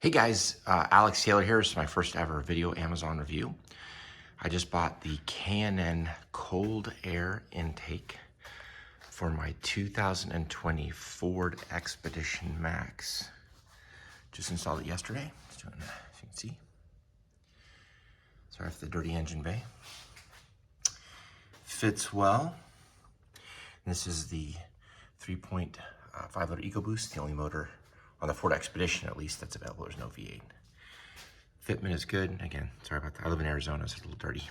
Hey guys, Alex Taylor here. This is my first ever video Amazon review. I just bought the K&N cold air intake for my 2020 Ford Expedition Max. Just installed it yesterday. It's doing, as you can see. Sorry for the dirty engine bay. Fits well. This is the 3.5 liter EcoBoost, the only motor on the Ford Expedition, at least, that's available. There's no V8. Fitment is good. Again, sorry about that. I live in Arizona, so it's a little dirty.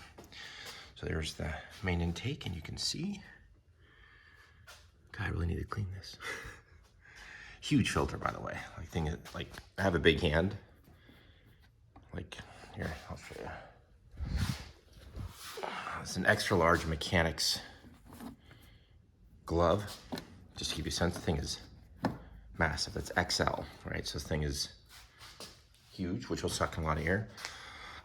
So there's the main intake, and you can see. God, I really need to clean this. Huge filter, by the way. Like, thing is, like, I have a big hand. Like, here, I'll show you. It's an extra large mechanics glove. Just to give you a sense, the thing is massive. That's XL, right? So this thing is huge, which will suck in a lot of air.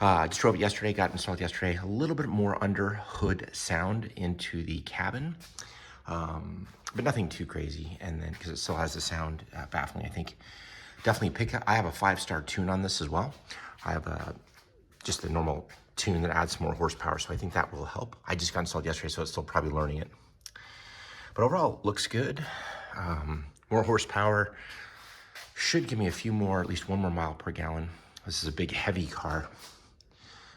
I just drove it yesterday, got it installed yesterday. A little bit more under hood sound into the cabin, but nothing too crazy. And then, because it still has the sound baffling, I think definitely pick up. I have a 5-star tune on this as well. I have just a normal tune that adds more horsepower, so I think that will help. I just got installed yesterday, so it's still probably learning it. But overall, looks good. More horsepower. Should give me a few more, at least 1 more mile per gallon. This is a big, heavy car,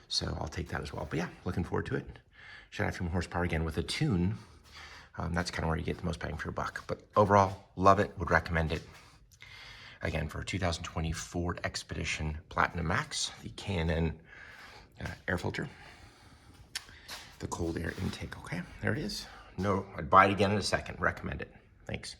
so I'll take that as well. But yeah, looking forward to it. Should have a few more horsepower again with a tune. That's kind of where you get the most bang for your buck. But overall, love it, would recommend it. Again, for a 2020 Ford Expedition Platinum Max, the K&N air filter, the cold air intake. Okay, there it is. No, I'd buy it again in a second. Recommend it. Thanks.